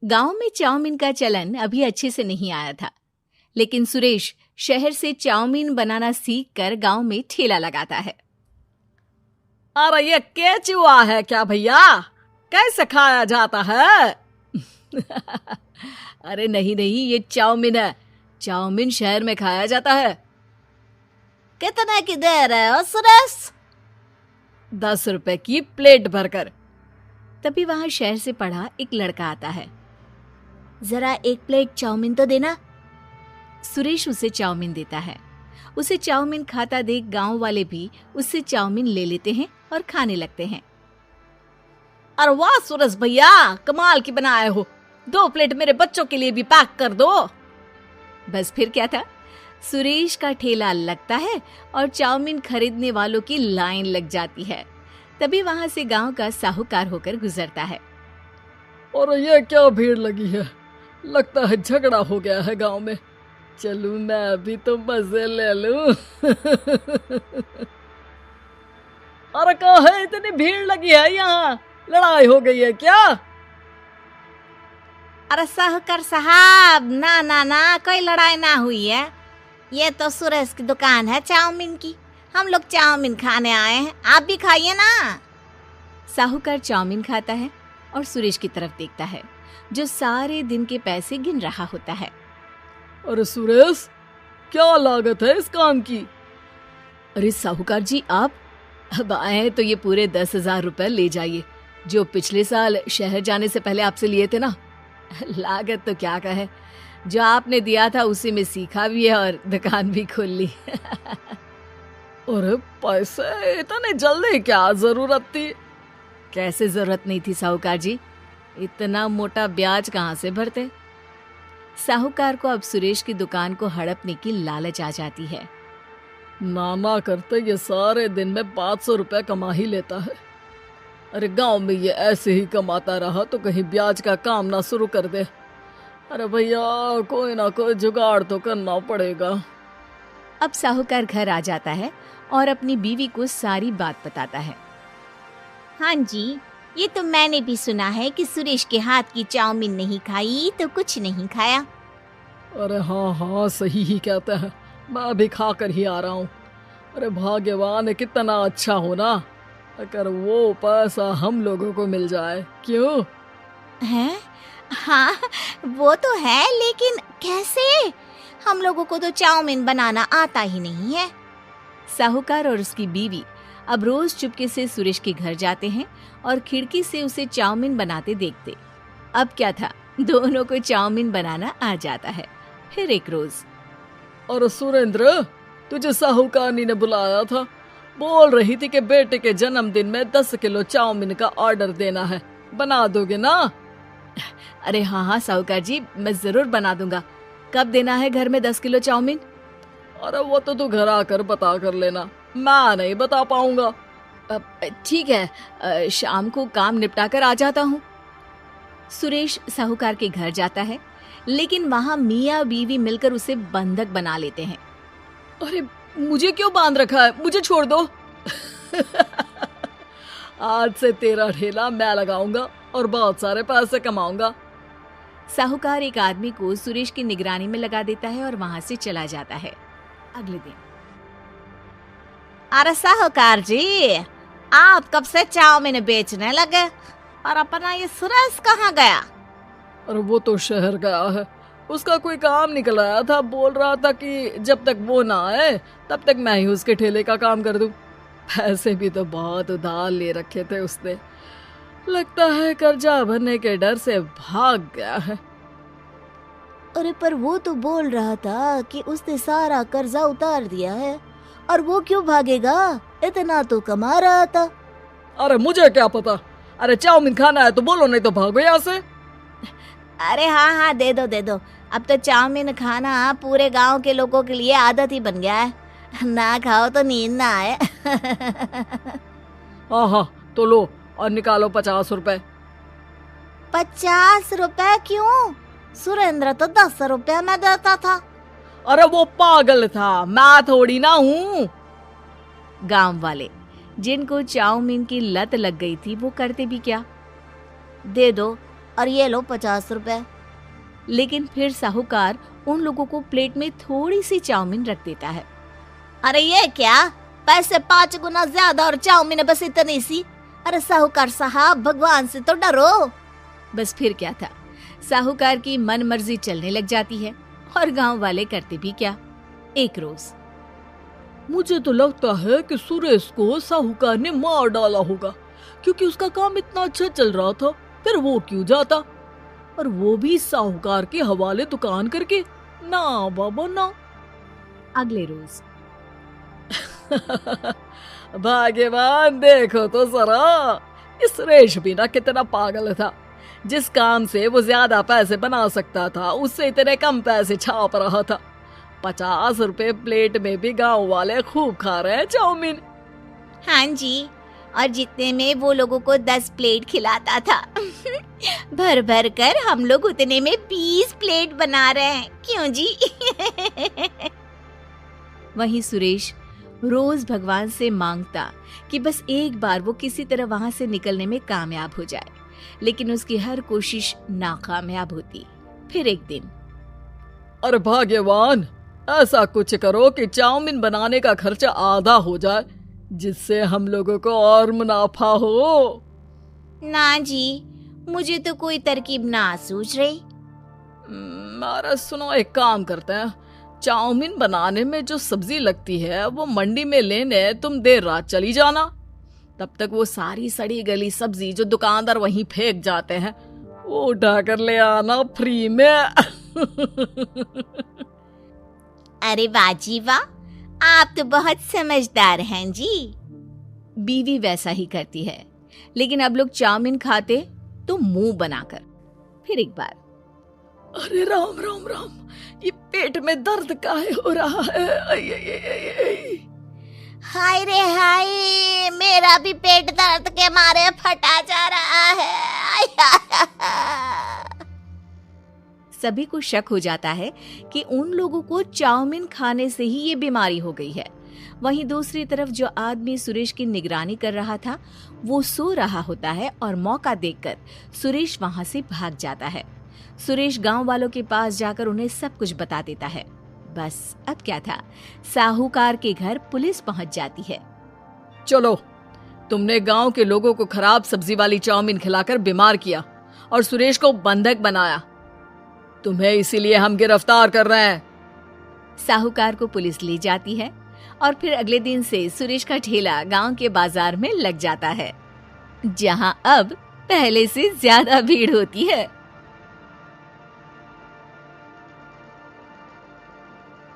गांव में चाउमीन का चलन अभी अच्छे से नहीं आया था, लेकिन सुरेश शहर से चाउमीन बनाना सीखकर गांव में ठेला लगाता है। अरे ये केचुआ है क्या भैया? कैसे खाया जाता है? अरे नहीं नहीं, ये चाउमीन है। चाउमीन शहर में खाया जाता है। कितने की दे रहे हो सुरेश? 10 रुपए की प्लेट भरकर। तभी वहां शहर से पढ़ा एक लड़का आता है। जरा एक प्लेट चाउमीन तो देना। सुरेश उसे चाउमीन देता है। उसे चाउमीन खाता देख गांव वाले भी उससे चाउमीन ले लेते हैं और खाने लगते हैं। अरे वाह सुरेश भैया, कमाल की बनाए हो। 2 प्लेट मेरे बच्चों के लिए भी पैक कर दो। बस फिर क्या था, सुरेश का ठेला लगता है और चाउमीन खरीदने वालों की लाइन लग जाती है। तभी वहां से गांव का साहूकार होकर गुजरता है। और ये क्या भीड़ लगी है? लगता है झगड़ा हो गया है गांव में। चलूं मैं अभी तो मजे ले लूं। अरे कहाँ है, इतनी भीड़ लगी है यहाँ? लड़ाई हो गई है क्या? अरे साहूकार साहब, ना ना ना, कोई लड़ाई ना हुई है। ये तो सुरेश की दुकान है चाउमीन की। हम लोग चाउमीन खाने आए हैं, आप भी खाइए ना। साहूकार चाउमीन खाता है और सुरेश की तरफ देखता है, जो सारे दिन के पैसे गिन रहा होता है। अरे सुरेश, क्या लागत है इस काम की? अरे साहूकार जी, आप अब आए हैं तो ये पूरे 10,000 रुपए ले जाइए, जो पिछले साल शहर जाने से पहले आपसे लिए थे ना। लागत तो क्या कहे, जो आपने दिया था उसी में सीखा भी है और दुकान भी खोल ली। अरे पैसे इतने जल्दी क्या जरूरत थी? कैसे जरूरत नहीं थी साहूकार जी, इतना मोटा ब्याज कहाँ से भरते। साहूकार को अब सुरेश की दुकान को हड़पने की लालच आ जाती है। नाना करते ये सारे दिन में 500 रुपए कमा ही लेता है। अरे गांव में ये ऐसे ही कमाता रहा तो कहीं ब्याज का काम ना शुरू कर दे। अरे भैया, कोई ना कोई जुगाड़ तो करना पड़ेगा। अब साहूकार घर आ जाता है और अपनी बीवी को सारी बात बताता है। हाँ जी, ये तो मैंने भी सुना है कि सुरेश के हाथ की चाउमीन नहीं खाई तो कुछ नहीं खाया। अरे हाँ हाँ, सही ही कहते हैं। मैं अभी खा कर ही आ रहा हूँ। अरे भाग्यवान है, कितना अच्छा हो ना अगर वो पैसा हम लोगों को मिल जाए। क्यों हैं? हाँ वो तो है, लेकिन कैसे? हम लोगों को तो चाउमीन बनाना आता ही नहीं है। साहूकार और उसकी बीवी अब रोज चुपके से सुरेश के घर जाते हैं और खिड़की से उसे चाउमीन बनाते देखते। अब क्या था, दोनों को चाउमीन बनाना आ जाता है। फिर एक रोज, और सुरेंद्र, तुझे साहूकारनी ने बुलाया था। बोल रही थी कि बेटे के जन्मदिन में 10 किलो चाउमीन का ऑर्डर देना है, बना दोगे ना? अरे हाँ हाँ साहूकार जी, मैं जरूर बना दूंगा। कब देना है घर में 10 किलो चाउमीन? अरे वो तो तू घर आकर बता कर लेना, मैं नहीं बता पाऊंगा। ठीक है, शाम को काम निपटा कर आ जाता हूँ। सुरेश साहूकार के घर जाता है, लेकिन वहाँ मियाँ बीवी मिलकर उसे बंधक बना लेते हैं। अरे मुझे क्यों बांध रखा है? मुझे छोड़ दो। आज से तेरा ठेला मैं लगाऊंगा और बहुत सारे पैसे कमाऊंगा। साहूकार एक आदमी को सुरेश की निगरानी में लगा देता है और वहां से चला जाता है। अगले दिन, अरे साहूकार जी, आप कब से चाउमीन बेचने लगे और अपना ये सुरेश कहाँ गया? और वो तो शहर गया है, उसका कोई काम निकल आया था। बोल रहा था कि जब तक वो ना आए तब तक मैं ही उसके ठेले का काम कर दूं। पैसे भी तो बहुत उधार ले रखे थे उसने। लगता है कर्जा भरने के डर से भाग गया है। अरे पर वो तो बोल रहा था कि उसने सारा कर्जा उतार दिया है, और वो क्यों भागेगा? इतना तो कमा रहा था। अरे मुझे क्या पता। अरे चाउमीन खाना है तो बोलो, नहीं तो भागो यहाँ से। अरे हाँ हाँ, दे दो दे दो। अब तो चाउमीन खाना पूरे गांव के लोगों के लिए आदत ही बन गया है। ना खाओ तो नींद ना आए। हाँ हाँ, तो लो और निकालो 50 रुपए। 50 रुपए क्यों? सुरेंद्र तो 10 रुपए में देता था। अरे वो पागल था, मैं थोड़ी ना हूँ। गांव वाले, जिनको चाउमीन की लत लग गई थी, वो करते भी क्या, दे दो, और ये लो 50 रुपए। लेकिन फिर साहूकार उन लोगों को प्लेट में थोड़ी सी चाउमीन रख देता है। अरे ये क्या, पैसे 5 गुना ज्यादा और चाउमीन बस इतनी सी। अरे साहूकार साहब, भगवान से तो डरो। बस फिर क्या था, साहूकार की मन मर्जी चलने लग जाती है और गांव वाले करते भी क्या। एक रोज मुझे तो लगता है कि सुरेश को साहूकार ने मार डाला होगा, क्योंकि उसका काम इतना अच्छा चल रहा था, फिर वो क्यों जाता, और वो भी साहूकार के हवाले दुकान करके। ना बाबा ना। अगले रोज भाग्यवान, देखो तो जरा, इस सुरेश भी ना कितना पागल था। जिस काम से वो ज्यादा पैसे बना सकता था, उससे इतने कम पैसे छाप रहा था। 50 रुपए प्लेट में भी गांव वाले खूब खा रहे हैं चाउमीन। हाँ जी, और जितने में वो लोगों को 10 प्लेट खिलाता था भर भर कर हम लोग उतने में 20 प्लेट बना रहे हैं। क्यों जी? वहीं सुरेश रोज भगवान से मांगता कि बस एक बार वो किसी तरह वहां से निकलने में कामयाब हो जाए, लेकिन उसकी हर कोशिश नाकामयाब होती। फिर एक दिन, अरे भाग्यवान, ऐसा कुछ करो कि चाउमीन बनाने का खर्चा आधा हो जाए, जिससे हम लोगों को और मुनाफा हो। ना जी, मुझे तो कोई तरकीब ना सूझ रही। अरे सुनो, एक काम करते हैं, चाउमीन बनाने में जो सब्जी लगती है वो मंडी में लेने तुम देर रात चली जाना। तब तक वो सारी सड़ी गली सब्जी जो दुकानदार वहीं फेंक जाते हैं, वो उठा कर ले आना फ्री में। अरे वाह जी वाह, आप तो बहुत समझदार हैं जी। बीवी वैसा ही करती है, लेकिन अब लोग चाउमीन खाते तो मुंह बनाकर। फिर एक बार, अरे राम राम राम, ये पेट में दर्द काहे हो रहा है? आई, आई, आई, आई, आई। हाय रे हाय, मेरा भी पेट दर्द के मारे फटा जा रहा है। सभी को शक हो जाता है कि उन लोगों को चाउमीन खाने से ही ये बीमारी हो गई है। वहीं दूसरी तरफ जो आदमी सुरेश की निगरानी कर रहा था, वो सो रहा होता है और मौका देखकर सुरेश वहां से भाग जाता है। सुरेश गांव वालों के पास जाकर उन्हें सब कुछ बता देता है। बस अब क्या था, साहूकार के घर पुलिस पहुंच जाती है। चलो, तुमने गांव के लोगों को खराब सब्जी वाली चाउमीन खिलाकर बीमार किया और सुरेश को बंधक बनाया। तुम्हें इसीलिए हम गिरफ्तार कर रहे हैं। साहूकार को पुलिस ले जाती है और फिर अगले दिन से सुरेश का ठेला गांव के बाजार में लग जाता है, जहां अब पहले से ज्यादा भीड़ होती है।